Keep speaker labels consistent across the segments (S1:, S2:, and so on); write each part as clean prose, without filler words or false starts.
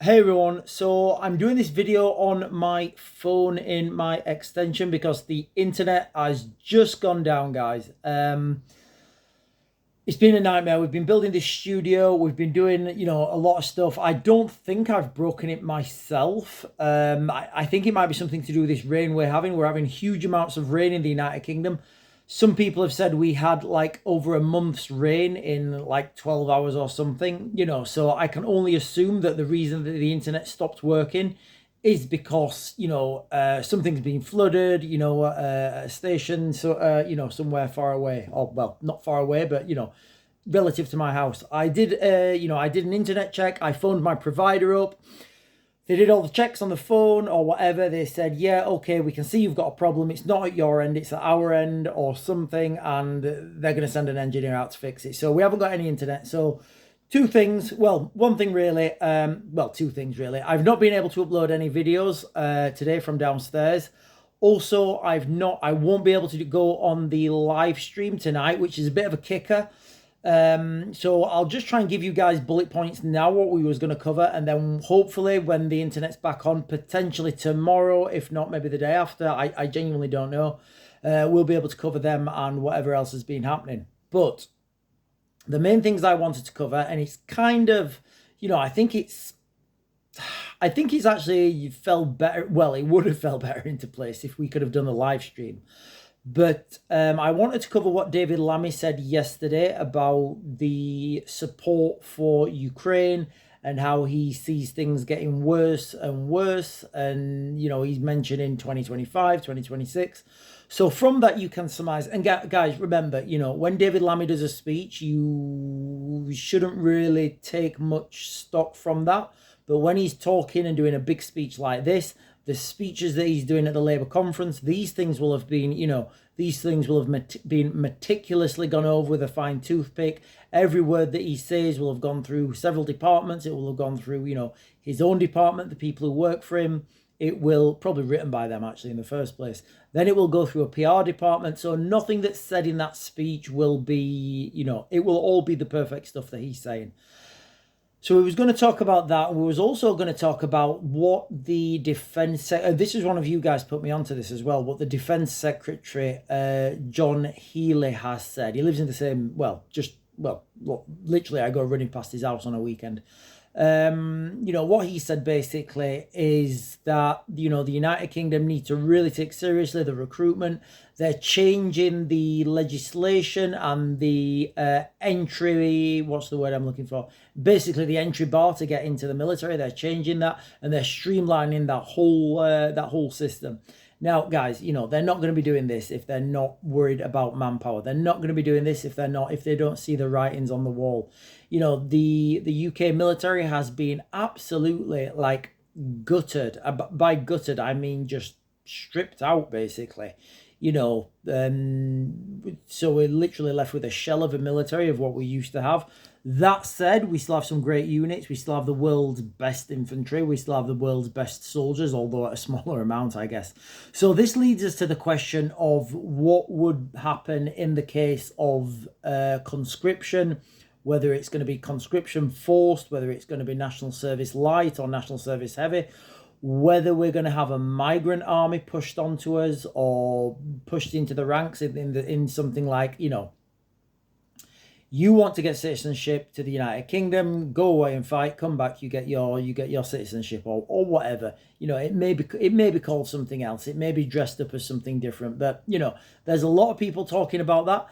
S1: Hey everyone, so I'm doing this video on my phone in my extension because the internet has just gone down, guys. It's been a nightmare. We've been building this studio. We've been doing, a lot of stuff. I don't think I've broken it myself. I think it might be something to do with this rain we're having. We're having huge amounts of rain in the United Kingdom. Some people have said we had like over a month's rain in like 12 hours or something, so I can only assume that the reason that the internet stopped working is because, something's been flooded, a station, so, somewhere far away, or well, not far away, but, relative to my house. I did an internet check. I phoned my provider up. They did all the checks on the phone or whatever. They said, yeah, okay, we can see you've got a problem. It's not at your end, it's at our end or something. And they're going to send an engineer out to fix it. So we haven't got any internet. So two things. Well, one thing really. Two things really. I've not been able to upload any videos today from downstairs. Also, I won't be able to go on the live stream tonight, which is a bit of a kicker. So I'll just try and give you guys bullet points now what we was going to cover, and then hopefully when the internet's back on, potentially tomorrow, if not maybe the day after, I genuinely don't know, we'll be able to cover them and whatever else has been happening. But the main things I wanted to cover, and it's kind of, I think it's actually fell better. Well, it would have fell better into place if we could have done a live stream. But I wanted to cover what David Lammy said yesterday about the support for Ukraine and how he sees things getting worse and worse. And, he's mentioning 2025, 2026. So from that, you can surmise. And guys, remember, when David Lammy does a speech, you shouldn't really take much stock from that. But when he's talking and doing a big speech like this, the speeches that he's doing at the Labour conference, these things will have been, been meticulously gone over with a fine toothpick. Every word that he says will have gone through several departments. It will have gone through, his own department, the people who work for him. It will probably written by them actually in the first place. Then it will go through a PR department. So nothing that's said in that speech will be, it will all be the perfect stuff that he's saying. So we was going to talk about that. We was also going to talk about what the defence... this is one of you guys put me onto this as well. What the Defence Secretary, John Healey, has said. He lives in the same... literally I go running past his house on a weekend. What he said basically is that, the United Kingdom need to really take seriously the recruitment. They're changing the legislation and the entry, what's the word I'm looking for? Basically the entry bar to get into the military. They're changing that and they're streamlining that whole system. Now, guys, they're not going to be doing this if they're not worried about manpower. They're not going to be doing this if they don't see the writings on the wall. The UK military has been absolutely gutted. By gutted, I mean just stripped out, basically. So we're literally left with a shell of a military of what we used to have. That said, we still have some great units. We still have the world's best infantry. We still have the world's best soldiers, although at a smaller amount, I guess. So this leads us to the question of what would happen in the case of conscription, whether it's going to be conscription forced, whether it's going to be national service light or national service heavy, whether we're going to have a migrant army pushed onto us or pushed into the ranks in something like, you want to get citizenship to the United Kingdom, go away and fight, come back, you get your citizenship or whatever. It may be called something else. It may be dressed up as something different. But, there's a lot of people talking about that.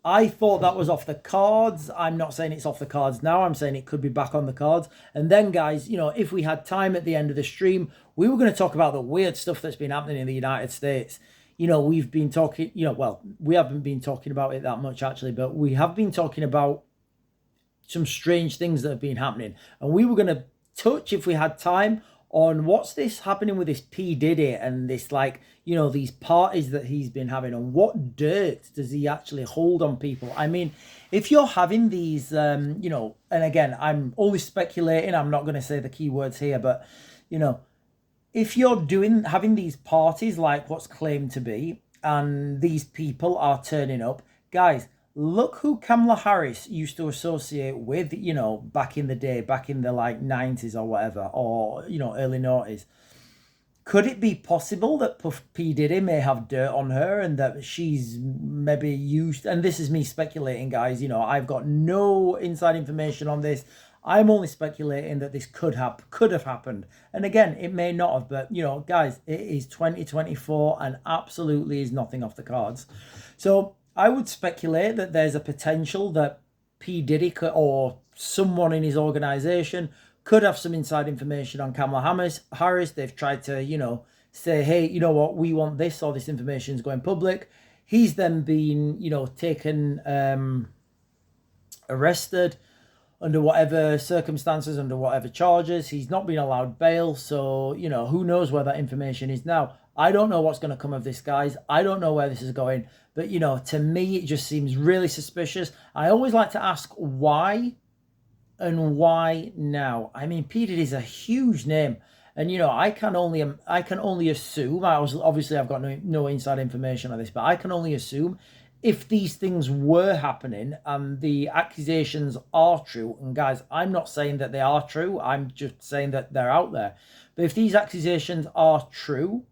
S1: I thought that was off the cards. I'm not saying it's off the cards now. I'm saying it could be back on the cards. And then, guys, if we had time at the end of the stream, we were going to talk about the weird stuff that's been happening in the United States. We've been talking, we haven't been talking about it that much actually, but we have been talking about some strange things that have been happening. And we were going to touch, if we had time, on what's this happening with this P. Diddy and this, these parties that he's been having, and what dirt does he actually hold on people? I mean, if you're having these, and again, I'm only speculating, I'm not going to say the key words here, but, if you're having these parties like what's claimed to be, and these people are turning up, guys, look who Kamala Harris used to associate with, you know, back in the day, back in the like 90s or whatever, or, you know, early noughties. Could it be possible that Puff P. Diddy may have dirt on her and that she's maybe used, and this is me speculating, guys, you know, I've got no inside information on this. I'm only speculating that this could have happened. And again, it may not have, but you know, guys, it is 2024 and absolutely is nothing off the cards. So I would speculate that there's a potential that P. Diddy could, or someone in his organization could have some inside information on Kamala Harris. They've tried to, you know, say, hey, you know what, we want this, or this information is going public. He's then been, you know, taken, arrested under whatever circumstances, under whatever charges. He's not been allowed bail. So, you know, who knows where that information is now. I don't know what's going to come of this, guys. I don't know where this is going. But, you know, to me, it just seems really suspicious. I always like to ask why and why now. I mean, P. Diddy is a huge name. And, you know, I can only assume, I've got no inside information on this, but I can only assume if these things were happening and the accusations are true, and guys, I'm not saying that they are true, I'm just saying that they're out there. But if these accusations are true,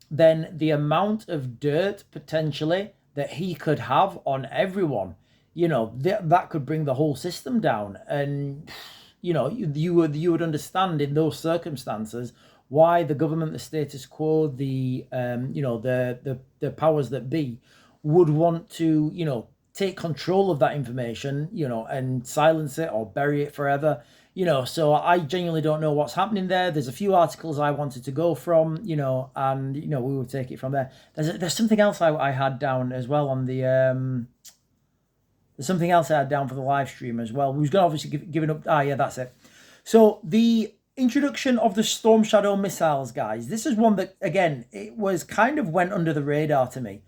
S1: then the amount of dirt potentially that he could have on everyone, you know, that could bring the whole system down. And, you know, you would understand in those circumstances why the government, the status quo, the you know, the powers that be would want to, you know, take control of that information, you know, and silence it or bury it forever, you know. So I genuinely don't know what's happening there. There's a few articles I wanted to go from, you know, and, you know, we will take it from there. There's something else I had down as well on the, there's something else I had down for the live stream as well. We was going to obviously give it up. Yeah, that's it. So the introduction of the Storm Shadow missiles, guys. This is one that, again, it was kind of went under the radar to me.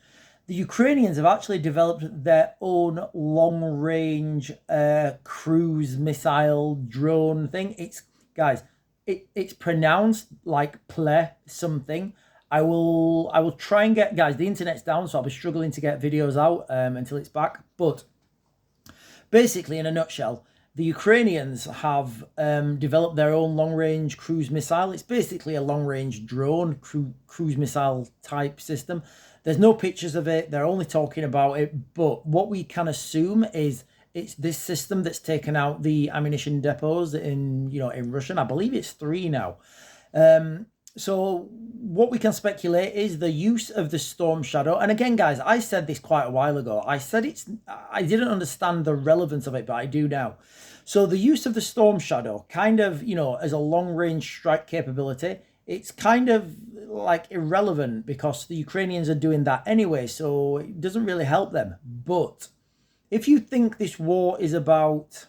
S1: The Ukrainians have actually developed their own long-range cruise missile drone thing. It's pronounced like ple something. I will try and get, guys, the internet's down, so I'll be struggling to get videos out until it's back. But basically, in a nutshell, the Ukrainians have developed their own long-range cruise missile. It's basically a long-range drone cruise missile type system. There's no pictures of it. They're only talking about it. But what we can assume is it's this system that's taken out the ammunition depots in, you know, in Russia. I believe it's 3 now. So what we can speculate is the use of the Storm Shadow. And again, guys, I said this quite a while ago. I didn't understand the relevance of it, but I do now. So the use of the Storm Shadow kind of, you know, as a long-range strike capability, it's kind of like irrelevant because the Ukrainians are doing that anyway, so it doesn't really help them. But if you think this war is about,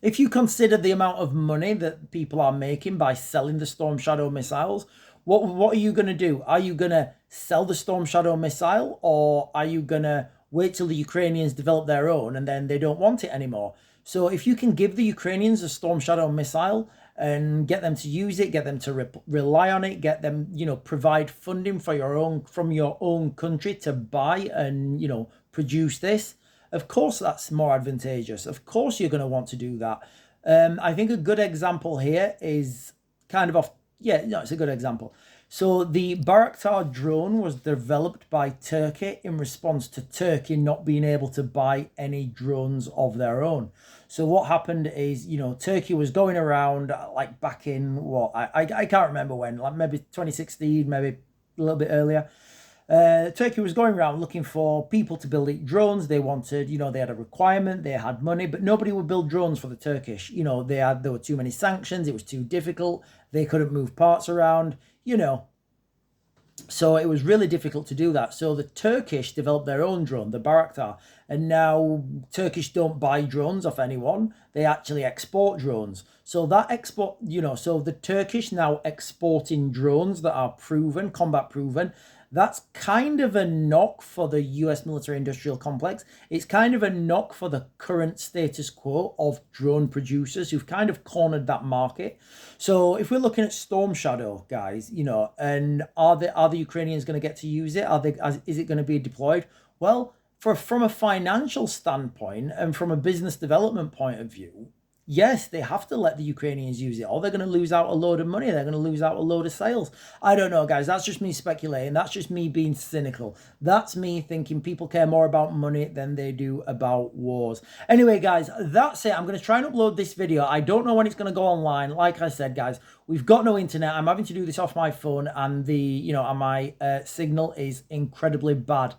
S1: if you consider the amount of money that people are making by selling the Storm Shadow missiles, what are you going to do? Are you going to sell the Storm Shadow missile, or are you going to wait till the Ukrainians develop their own and then they don't want it anymore? So if you can give the Ukrainians a Storm Shadow missile and get them to use it, get them to rely on it, get them, you know, provide funding for from your own country to buy and, you know, produce this, of course that's more advantageous. Of course you're going to want to do that. I think a good example here is kind of it's a good example. So the Bayraktar drone was developed by Turkey in response to Turkey not being able to buy any drones of their own. So what happened is, you know, Turkey was going around like back in I can't remember when, like maybe 2016, maybe a little bit earlier. Turkey was going around looking for people to build drones. They wanted, you know, they had a requirement, they had money, but nobody would build drones for the Turkish. You know, there were too many sanctions, it was too difficult, they couldn't move parts around, you know. So it was really difficult to do that. So the Turkish developed their own drone, the Bayraktar, and now Turkish don't buy drones off anyone. They actually export drones. So that export, you know, so the Turkish now exporting drones that are proven, combat proven. That's kind of a knock for the US military industrial complex. It's kind of a knock for the current status quo of drone producers who've kind of cornered that market. So if we're looking at Storm Shadow, guys, you know, and are the Ukrainians going to get to use it? Is it going to be deployed? Well, from a financial standpoint and from a business development point of view, yes, they have to let the Ukrainians use it, or they're going to lose out a load of money. They're going to lose out a load of sales. I don't know, guys. That's just me speculating. That's just me being cynical. That's me thinking people care more about money than they do about wars. Anyway, guys, that's it. I'm going to try and upload this video. I don't know when it's going to go online. Like I said, guys, we've got no internet. I'm having to do this off my phone, and my signal is incredibly bad.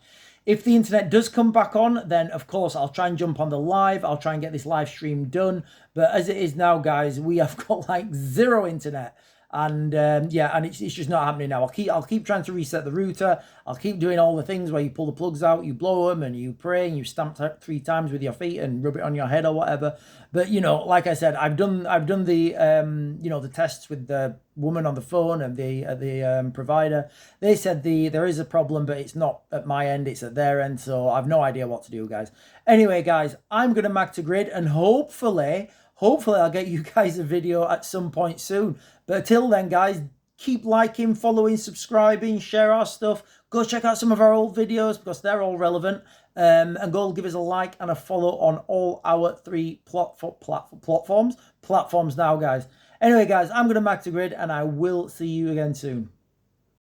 S1: If the internet does come back on, then of course I'll try and jump on the live. I'll try and get this live stream done. But as it is now, guys, we have got like zero internet. And and it's just not happening now. I'll keep trying to reset the router. I'll keep doing all the things where you pull the plugs out, you blow them, and you pray, and you stamp 3 times with your feet and rub it on your head or whatever. But like I said, I've done the the tests with the woman on the phone and the provider. They said there is a problem, but it's not at my end, it's at their end. So I've no idea what to do, guys. Anyway, guys, I'm gonna Mag to Grid, and hopefully I'll get you guys a video at some point soon. But until then, guys, keep liking, following, subscribing, share our stuff. Go check out some of our old videos because they're all relevant. And go give us a like and a follow on all our 3 platforms now, guys. Anyway, guys, I'm going to Mag to Grid, and I will see you again soon.